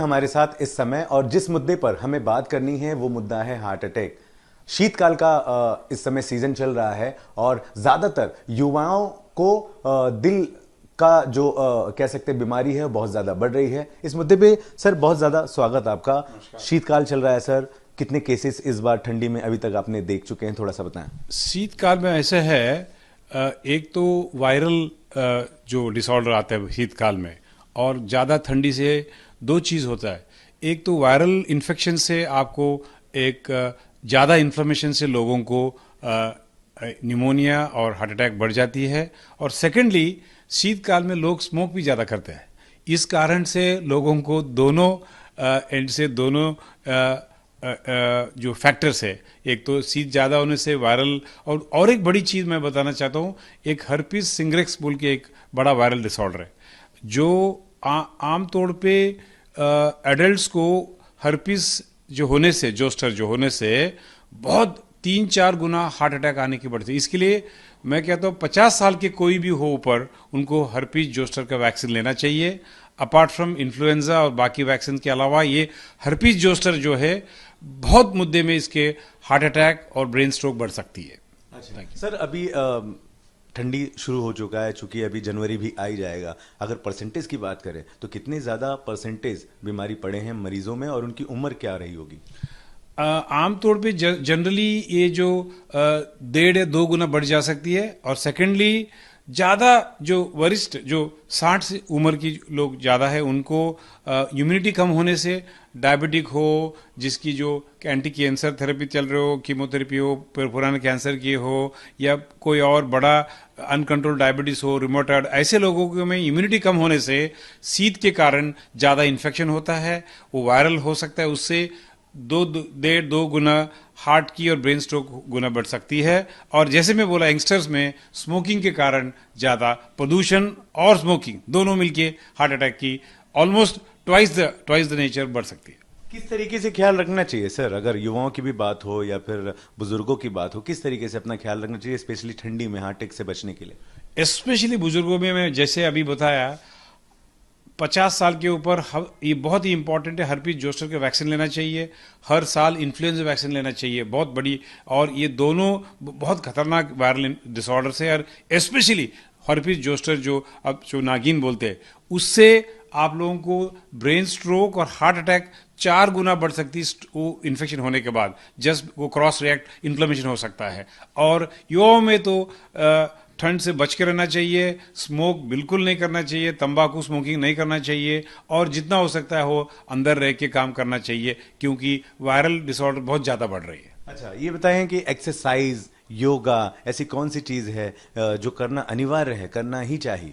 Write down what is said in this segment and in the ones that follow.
हमारे साथ इस समय और जिस मुद्दे पर हमें बात करनी है वो मुद्दा है हार्ट अटैक। शीतकाल का इस समय सीजन चल रहा है और ज्यादातर युवाओं को दिल का जो कह सकते हैं बीमारी है बहुत ज्यादा बढ़ रही है। इस मुद्दे पे सर बहुत ज्यादा स्वागत आपका। शीतकाल चल रहा है सर, कितने केसेस इस बार ठंडी में अभी तक आपने देख चुके हैं, थोड़ा सा बताएं। शीतकाल में ऐसे है, एक तो वायरल जो डिसऑर्डर आता है शीतकाल में, और ज़्यादा ठंडी से दो चीज़ होता है। एक तो वायरल इन्फेक्शन से आपको एक ज़्यादा इन्फ्लेमेशन से लोगों को निमोनिया और हार्ट अटैक बढ़ जाती है, और सेकेंडली शीतकाल में लोग स्मोक भी ज़्यादा करते हैं। इस कारण से लोगों को दोनों एंड से दोनों जो फैक्टर्स है, एक तो शीत ज़्यादा होने से वायरल, और एक बड़ी चीज़ मैं बताना चाहता हूँ, एक हर्पिस सिंग्रेक्स बोल के एक बड़ा वायरल डिसऑर्डर है जो आमतौर पे एडल्ट्स को हर्पिस जो होने से, जोस्टर जो होने से बहुत 3-4 गुना हार्ट अटैक आने की बढ़ती है। इसके लिए मैं कहता हूँ 50 साल के कोई भी हो ऊपर, उनको हर्पिस जोस्टर का वैक्सीन लेना चाहिए। अपार्ट फ्रॉम इन्फ्लुएंजा और बाकी वैक्सीन के अलावा ये हर्पिस जोस्टर जो है बहुत मुद्दे में इसके हार्ट अटैक और ब्रेन स्ट्रोक बढ़ सकती है। अच्छा सर, अभी ठंडी शुरू हो चुका है, चूंकि अभी जनवरी भी आ ही जाएगा। अगर परसेंटेज की बात करें तो कितने ज्यादा परसेंटेज बीमारी पड़े हैं मरीजों में और उनकी उम्र क्या रही होगी? आमतौर पे जनरली ये जो 1.5 या 2 गुना बढ़ जा सकती है, और सेकेंडली ज़्यादा जो वरिष्ठ जो 60 से उम्र की लोग ज़्यादा है, उनको इम्यूनिटी कम होने से, डायबिटिक हो, जिसकी जो एंटी कैंसर थेरेपी चल रही हो, कीमोथेरेपी हो, पुराने कैंसर की हो, या कोई और बड़ा अनकंट्रोल डायबिटीज हो, रिमोटॉइड, ऐसे लोगों में इम्यूनिटी कम होने से शीत के कारण ज़्यादा इन्फेक्शन होता है, वो वायरल हो सकता है। उससे 1.5-2 गुना हार्ट की और ब्रेन स्ट्रोक गुना बढ़ सकती है। और जैसे मैं बोला, यंगस्टर्स में स्मोकिंग के कारण ज़्यादा प्रदूषण और स्मोकिंग दोनों मिलके हार्ट अटैक की ऑलमोस्ट ट्वाइस द नेचर बढ़ सकती है। किस तरीके से ख्याल रखना चाहिए सर, अगर युवाओं की भी बात हो या फिर बुजुर्गों की बात हो, किस तरीके से अपना ख्याल रखना चाहिए स्पेशली ठंडी में हार्ट अटैक से बचने के लिए? स्पेशली बुजुर्गों में मैं जैसे अभी बताया, 50 साल के ऊपर ये बहुत ही इंपॉर्टेंट है, हर्पिस जोस्टर के वैक्सीन लेना चाहिए। हर साल इन्फ्लुएंजा वैक्सीन लेना चाहिए, बहुत बड़ी, और ये दोनों बहुत खतरनाक वायरल डिसऑर्डर है। और स्पेशली हर्पिस जोस्टर जो अब जो नागिन बोलते हैं, उससे आप लोगों को ब्रेन स्ट्रोक और हार्ट अटैक 4 गुना बढ़ सकती है वो इन्फेक्शन होने के बाद। जस्ट वो क्रॉस रिएक्ट इन्फ्लेमेशन हो सकता है। और युवाओं में तो ठंड से बच के रहना चाहिए, स्मोक बिल्कुल नहीं करना चाहिए, तंबाकू स्मोकिंग नहीं करना चाहिए, और जितना हो सकता है वो अंदर रह के काम करना चाहिए, क्योंकि वायरल डिसऑर्डर बहुत ज़्यादा बढ़ रही है। अच्छा, ये बताएं कि एक्सरसाइज, योगा ऐसी कौन सी चीज है जो करना अनिवार्य है, करना ही चाहिए?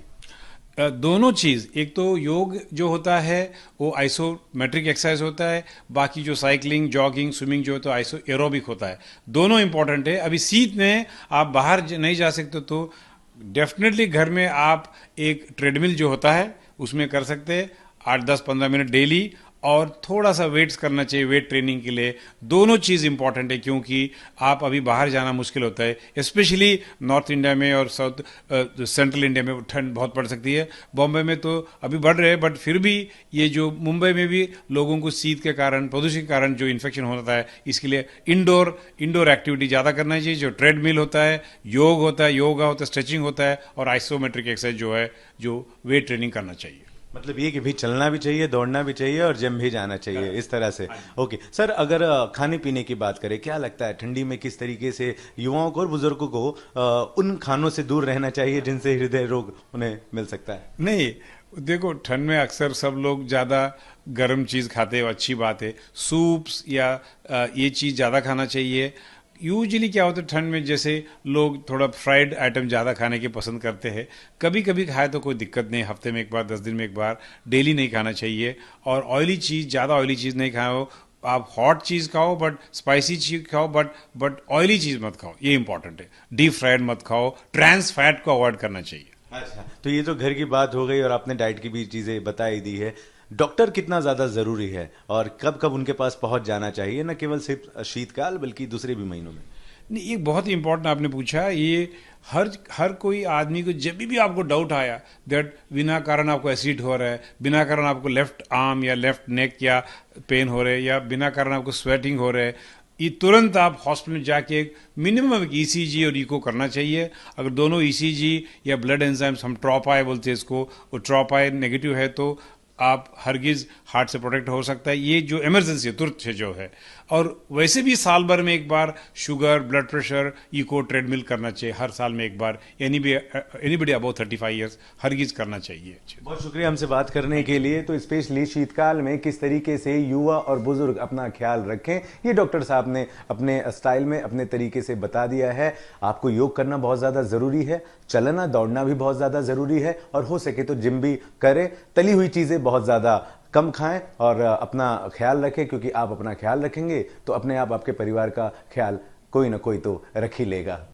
दोनों चीज़, एक तो योग जो होता है वो आइसोमेट्रिक एक्सरसाइज होता है, बाकी जो साइकिलिंग, जॉगिंग, स्विमिंग जो है तो आइसो एरोबिक होता है। दोनों इंपॉर्टेंट है। अभी शीत में आप बाहर नहीं जा सकते तो डेफिनेटली घर में आप एक ट्रेडमिल जो होता है उसमें कर सकते हैं 8-10-15 मिनट डेली, और थोड़ा सा वेट्स करना चाहिए वेट ट्रेनिंग के लिए। दोनों चीज़ इंपॉर्टेंट है, क्योंकि आप अभी बाहर जाना मुश्किल होता है, स्पेशली नॉर्थ इंडिया में और साउथ सेंट्रल इंडिया में ठंड बहुत पड़ सकती है। बॉम्बे में तो अभी बढ़ रहे हैं, बट फिर भी ये जो मुंबई में भी लोगों को शीत के कारण, प्रदूषण के कारण जो इन्फेक्शन होता है, इसके लिए इंडोर एक्टिविटी ज़्यादा करना चाहिए। जो ट्रेडमिल होता है, योग होता है, योगा होता है, स्ट्रेचिंग होता है, और आइसोमेट्रिक एक्सरसाइज जो है, जो वेट ट्रेनिंग करना चाहिए। मतलब ये कि भी चलना भी चाहिए, दौड़ना भी चाहिए और जिम भी जाना चाहिए, इस तरह से। ओके सर, अगर खाने पीने की बात करें, क्या लगता है ठंडी में किस तरीके से युवाओं को और बुजुर्गों को उन खानों से दूर रहना चाहिए जिनसे हृदय रोग उन्हें मिल सकता है? नहीं, देखो, ठंड में अक्सर सब लोग ज़्यादा गर्म चीज़ खाते हैं, अच्छी बात है। सूप्स या ये चीज़ ज़्यादा खाना चाहिए। यूजुअली क्या होता है ठंड में, जैसे लोग थोड़ा फ्राइड आइटम ज़्यादा खाने की पसंद करते हैं। कभी कभी खाए तो कोई दिक्कत नहीं, हफ्ते में एक बार, 10 दिन में एक बार, डेली नहीं खाना चाहिए। और ऑयली चीज़, ज़्यादा ऑयली चीज़ नहीं खाओ। आप हॉट चीज़ खाओ, बट स्पाइसी चीज़ खाओ, बट ऑयली चीज़ मत खाओ, ये इंपॉर्टेंट है। डीप फ्राइड मत खाओ, ट्रांस फैट को अवॉइड करना चाहिए। अच्छा, तो ये तो घर की बात हो गई और आपने डाइट की भी चीजें बता ही दी है। डॉक्टर कितना ज्यादा जरूरी है और कब कब उनके पास पहुंच जाना चाहिए, न केवल सिर्फ शीतकाल बल्कि दूसरे भी महीनों में? नहीं, ये बहुत ही इंपॉर्टेंट आपने पूछा। ये हर हर कोई आदमी को जब भी आपको डाउट आया दैट बिना कारण आपको एसिड हो रहा है, बिना कारण आपको लेफ्ट आर्म या लेफ्ट नेक या पेन हो रहे हैं, या बिना कारण आपको स्वेटिंग हो रहा है, ये तुरंत आप हॉस्पिटल में जाके एक मिनिमम एक ईसीजी और इको करना चाहिए। अगर दोनों ईसीजी या ब्लड एंजाइम्स, हम ट्रॉपाई बोलते हैं इसको, वो ट्रॉपाई नेगेटिव है तो आप हरगिज हार्ट से प्रोटेक्ट हो सकता है। ये जो इमरजेंसी है, तुरंत से जो है। और वैसे भी साल भर में एक बार sugar, blood pressure, echo, treadmill करना चाहिए हर साल में एक बार। एनीबडी अबाउ 35 ईयर्स हरगिज करना चाहिए। बहुत शुक्रिया हमसे बात करने के लिए। तो स्पेशली शीतकाल में किस तरीके से युवा और बुजुर्ग अपना ख्याल रखें, ये डॉक्टर साहब ने अपने स्टाइल में, अपने तरीके से बता दिया है। आपको योग करना बहुत ज़्यादा ज़रूरी है, चलना दौड़ना भी बहुत ज़्यादा ज़रूरी है, और हो सके तो जिम भी करें। तली हुई चीज़ें बहुत ज़्यादा कम खाएं और अपना ख्याल रखें, क्योंकि आप अपना ख्याल रखेंगे तो अपने आप आपके परिवार का ख्याल कोई ना कोई तो रख ही लेगा।